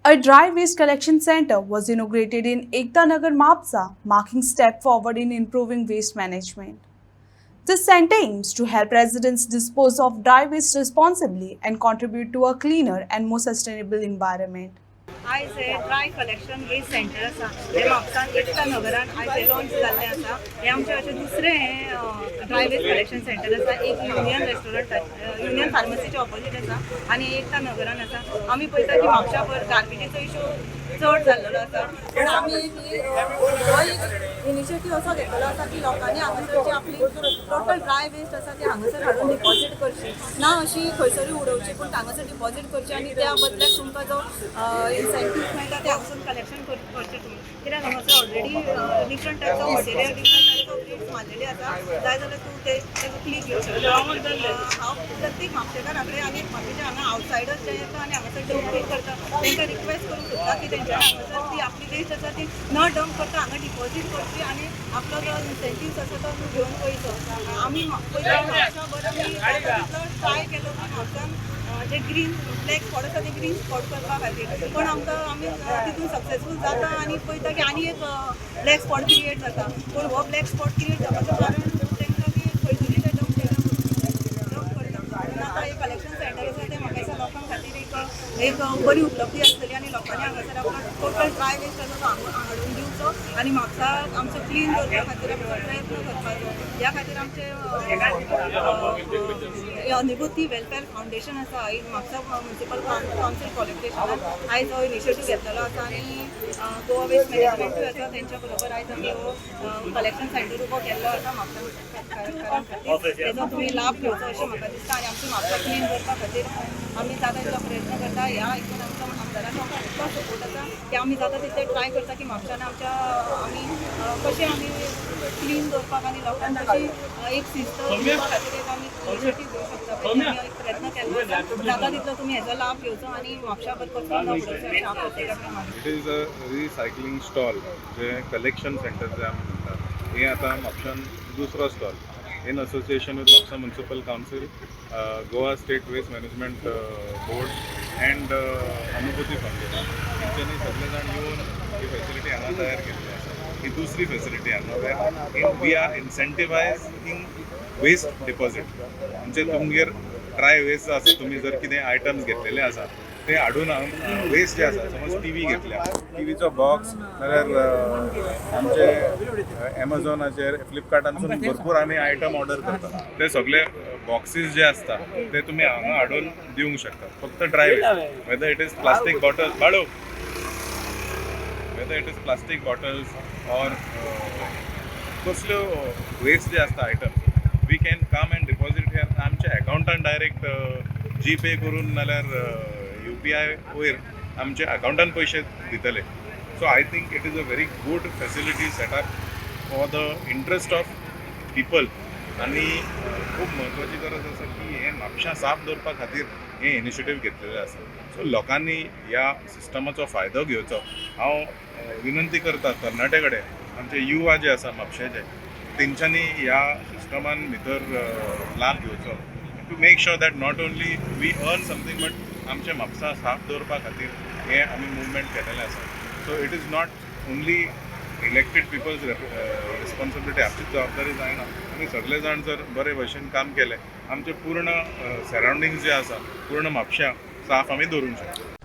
A dry waste collection center was inaugurated in Ekta Nagar, Mapsa, marking step forward in improving waste management. This center aims to help residents dispose of dry waste responsibly and contribute to a cleaner and more sustainable environment. आयज हे dry collection waste centre आसा हे म्हापसान एकता नगरान आयज हे launch जाल्लें आसा हे आमचें अशें दुसरें हे ड्राय वेस्ट कलेक्शन सेंटर आसा एक युनियन रेस्टॉरंट युनियन फार्मसीच्या ऑपोजीट आसा आनी एकता नगरान आसा आमी पळयता की म्हापशा पर गार्बेजीचो इशू चड जाल्लो आसा पूण आमी एक इनिशिएटीव असो घेतलेलो आसा की लोकांनी हांगासरची आपली टोटल ड्राय वेस्ट आसा ती हांगासर हाडून डिपॉझीट करची ना अशी खंयसरूय उडोवची पूण हांगासर डिपॉझीट करची आनी त्या बदल्याक तुमकां जो इन्सेंटीव मेळटा ते हांगासून कलेक्शन करचें तुमी कित्याक हांगासर already different types of material different types of plates मारलेली आसा जाय जाल्यार तूं तेजो क्लिक घेवं शकता हांव प्रत्येक म्हापशेकारा कडेन आनी म्हापशेचे हांगा आवटसायडर्स जे येता आनी हांगासर डंप करता तांकां रिक्वेस्ट करूंक सोदता की तेंच्यानी हांगासर ती आपली वेस्ट आसा ती न डंप करता हांगा डिपॉझीट करची आनी आपलो जो इन्सेंटीव्स आसा तो घेवन वयचो आमी ट्राय केलो की म्हापसान जे ग्रीन ब्लॅक स्पॉट आसा ते ग्रीन स्पॉट करपा खातीर पण आमी तितून सक्सेसफूल जाता आनी पळयता की आनी एक ब्लॅक स्पॉट क्रिएट जाता पूण हो ब्लॅक स्पॉट क्रिएट जावपाचो कारण तांकां की खंयसरूय ते डंप करता आतां एक कलेक्शन सेंटर आसा तें म्हाका दिसता लोकां खातीर एक बरी उपलब्धी आसतली आनी लोकांनी हांगासर आपलो टोटल ड्राय वेस्ट आसा तो हाडून दिवचो आनी म्हापसाक आमचो क्लीन दवरपा खातीर आमचो प्रयत्न करपाचो ह्या खातीर आमचे अनुभूती वेलफेअर फाउंडेशन आसा म्हापसा म्युनिसिपल कावन्सील कॉलेक्टेशनान आयज हो इनिशिएटीव घेतलेलो आसा आनी गोवा वेस्ट मॅनेजमेंटूय आसा तेंच्या बरोबर आयज आमी हो कलेक्शन सेंटर उबो केल्लो आसा म्हापसा खातीर तेजो तुमी लाभ घेवचो अशें म्हाका दिसता आनी आमची म्हापसा क्लीन करपा खातीर आमी जाता तितलो प्रयत्न करता ह्या हितून आमचो आमदाराचो आमकां इतलो सपोर्ट आसा की आमी जाता तितले ट्राय करता की म्हापशान आमच्या आमी कशें आमी क्लीन दवरपाक आनी लोकांक कशी एक शिस्त दिवपा खातीर एक आमी इनिशिएटीव घेवंक शकता पळय आमी एक प्रयत्न केल्लो आसा जाता तितलो तुमी हेजो लाभ घेवचो आनी म्हापशा बद्दल उडोवचो अशें हांव प्रत्येकाक मागता. It is a recycling stall जे कलेक्शन सेंटर जे आमी म्हणटा हे आतां म्हापशान दुसरो stall in association with Mapusa municipal council Goa state waste management board and Anubhuti foundation हेंच्यांनी सगळे जाण येवन ही फेसिलिटी हांगा तयार केल्ली आसा ही दुसरी फेसिलिटी हांगा वी आर इन्सेंटिवायझिंग वेस्ट डिपॉझीट म्हणजे तुमगेर ड्राय वेस्ट आसा तुमी जर कितें आयटम्स घेतलेले आसा ते हाडून वेस्ट जे आसा समज टी व्ही घेतल्या टीव्हीचो बॉक्स नाल्यार आमचे एमेझॉनाचेर फ्लिपकार्टानसून भरपूर आमी आयटम ऑर्डर करता ते सगळे बॉक्सीस जे आसता ते तुमी हांगा हाडून दिवंक शकता फक्त dry waste whether it is plastic bottle बाळू whether it is plastic bottles or कसल्यो वेस्ट जे आसता items we can come and deposit here आमच्या अकाउंटान डायरेक्ट जी पे करून नाल्यार UPI वयर आमचे अकाउंटान पयशे दितले so I think it is a very good facility setup for the interest of people आनी खूब म्हत्वाची गरज आसा की हे म्हापशा साफ दवरपा खातीर हे इनिशिएटीव घेतलेले आसा सो लोकांनी ह्या सिस्टमाचो फायदो घेवचो हांव विनंती करता तरणाटे कडेन आमचे युवा जे आसा म्हापशेचे तेंच्यांनी ह्या सिस्टमान भितर लाभ घेवचो to make sure that not only we earn something but आमचे म्हापसा साफ दवरपा खातीर हे आमी मुवमेंट केलेले आसा so it is not only elected people's responsibility आमची जबाबदारी जायना आमी सगळे जाण जर बरे भशेन काम केलें आमचे पूर्ण सरावंडिंग्स जे आसा पूर्ण म्हापशा साफ आमी दवरूंक शकता.